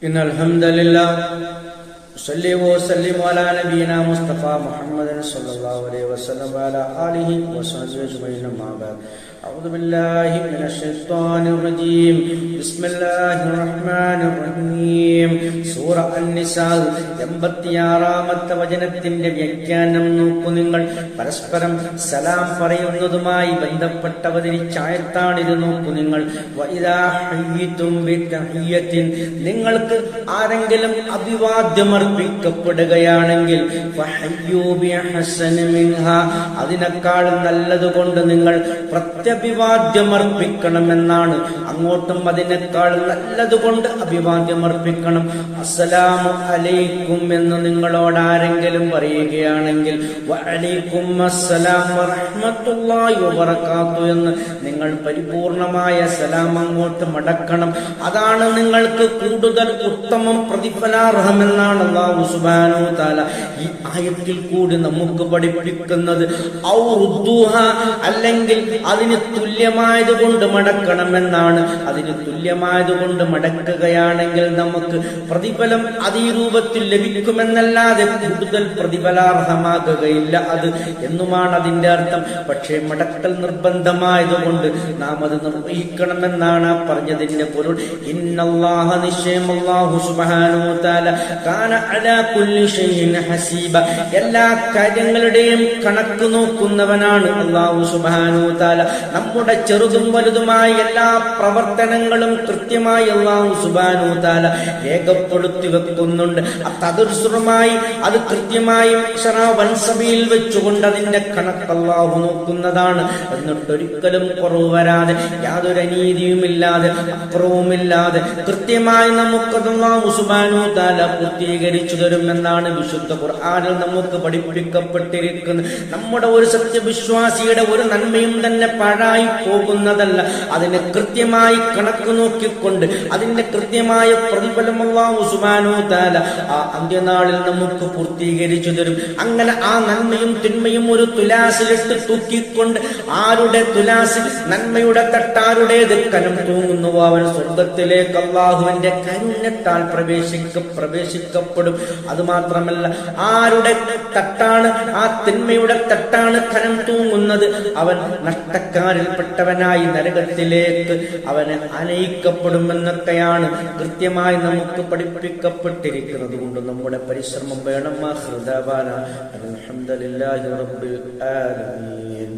إن الحمد لله صلى وسلم على نبينا مصطفى محمد صلى الله عليه وسلم وعلى آله وصحبه أجمعين أما بعد أعوذ بالله من الشيطان الرجيم بسم الله الرحمن الرحيم സൂറ അൻ-നിസാ 86-ാമത്തെ വചനത്തിന്റെ വ്യാഖ്യാനം നോക്കൂ. നിങ്ങൾ പരസ്പരം സലാം പറയുന്നതുമായി ബന്ധപ്പെട്ട അവതരിച്ചായത്താണിത് നോക്കൂ. നിങ്ങൾ വഇദാ ഹയ്യിതും ബിതഹിയ്യത്തിൻ, നിങ്ങൾക്ക് ആരെങ്കിലും അഭിവാദ്യം അർപ്പിക്കപ്പെടുകയാണെങ്കിൽ ഫഹയ്യൂ ബിഅഹ്സന മിൻഹാ, അതിനേക്കാൾ നല്ലതുകൊണ്ട് നിങ്ങൾ പ്രത്യഭിവാദ്യം അർപ്പിക്കണമെന്നാണ്. അങ്ങോട്ടും അതിനേക്കാൾ നല്ലതുകൊണ്ട് അഭിവാദ്യം അർപ്പിക്കണം. അസ്സലാമു അലൈക്കും എന്ന് നിങ്ങളോട് ആരെങ്കിലും പറയുകയാണെങ്കിൽ വഅലൈക്കും അസ്സലാം വറഹ്മത്തുള്ളാഹി വബറകാതുഹു എന്ന് നിങ്ങൾ പരിപൂർണമായ സലാം അങ്ങോട്ട് മടക്കണം. അതാണ് നിങ്ങൾക്ക് കൂടുതൽ ഉത്തമം പ്രതിഫലാർഹമെന്നാണ് അല്ലാഹു സുബ്ഹാനഹു വ തആല ഈ ആയത്തിൽ കൂടി നമുക്ക് പഠിപ്പിക്കുന്നത്. ഔ റുദ്ദൂഹ, അല്ലെങ്കിൽ അതിന് തുല്യമായതുകൊണ്ട് മടക്കണമെന്നാണ്. അതിന് തുല്യമായതുകൊണ്ട് മടക്കുകയാണെങ്കിൽ നമുക്ക് പ്രതിഫലം അതീ രൂപത്തിൽ ലഭിക്കുമെന്നല്ലാതെ കൂടുതൽ പ്രതിഫലാർഹമാകുകയില്ല അത് എന്നുമാണ് അതിന്റെ അർത്ഥം. പക്ഷേ മടക്കൽ നിർബന്ധമായതുകൊണ്ട് നാം അത് നിർവഹിക്കണമെന്നാണ് പറഞ്ഞതിന്റെ പൊരുൾ. ഇന്നല്ലാഹ, നിശ്ചയം അല്ലാഹു സുബ്ഹാനഹു വ തആല കാന അലാ കുല്ലി ഷൈഇൻ ഹസീബ, എല്ലാ കാര്യങ്ങളുടെയും കണക്ക് നോക്കുന്നവനാണ് അല്ലാഹു സുബ്ഹാനഹു വ തആല. നമ്മുടെ ചെറുതും വലുതുമായ എല്ലാ പ്രവർത്തനങ്ങളും കൃത്യമായി അല്ലാഹു സുബ്ഹാനഹു വ തആല രേഖപ്പെടുത്തി വെക്കുന്നുണ്ട്. തദർസുമായി അത് കൃത്യമായി വൻസഭയിൽ വെച്ചുകൊണ്ട് അതിന്റെ കണക്ക് അല്ലാഹു നോക്കുന്നതാണ്. എന്നിട്ടൊരിക്കലും കുറവ് വരാതെ, യാതൊരു അനീതിയുമില്ലാതെ, അക്രമവുമില്ലാതെ കൃത്യമായി നമുക്ക് അല്ലാഹു സുബ്ഹാനഹു വ തആല പൂർത്തീകരിച്ചു തരുമെന്നാണ് വിശുദ്ധ ഖുർആനിൽ നമുക്ക് പഠിപ്പിക്കപ്പെട്ടിരിക്കുന്നത്. നമ്മുടെ ഒരു സത്യവിശ്വാസിയുടെ ഒരു നന്മയും തന്നെ പാഴായി പോകുന്നതല്ല. അതിനെ കൃത്യമായി കണക്ക് നോക്കിക്കൊണ്ട് അതിന്റെ കൃത്യമായ പ്രതിഫലം അല്ലാഹു സുബ്ഹാനഹു വ തആല ആ അന്ത്യനാളിൽ നമുക്ക് പൂർത്തീകരിച്ചു തരും. അങ്ങനെ ആ നന്മയും തിന്മയും ഒരു തുലാസിലിട്ട് തൂക്കിക്കൊണ്ട് ആരുടെ തുലാസിൽ നന്മയുടെ തട്ടാരുടേത് കനം തൂങ്ങുന്നുവോ അവൻ സ്വർഗത്തിലേക്ക് അല്ലാഹുവിന്റെ കാരുണ്യത്താൽ പ്രവേശിക്കപ്പെടും. അതുമാത്രമല്ല, ആരുടെ തട്ടാണ്, ആ തിന്മയുടെ തട്ടാണ് കനം തൂങ്ങുന്നത്, അവൻ നഷ്ടക്കാരിൽപ്പെട്ടവനായി നരകത്തിലേക്ക് അവന് അനയിക്കപ്പെടുമെന്നൊക്കെയാണ് കൃത്യമായി നമുക്ക് പഠിപ്പിക്കപ്പെട്ടിരിക്കുന്നത്. കൊണ്ട് നമ്മുടെ പരിശ്രമം വേണം. അൽഹംദുലില്ലാഹി റബ്ബിൽ ആലമീൻ.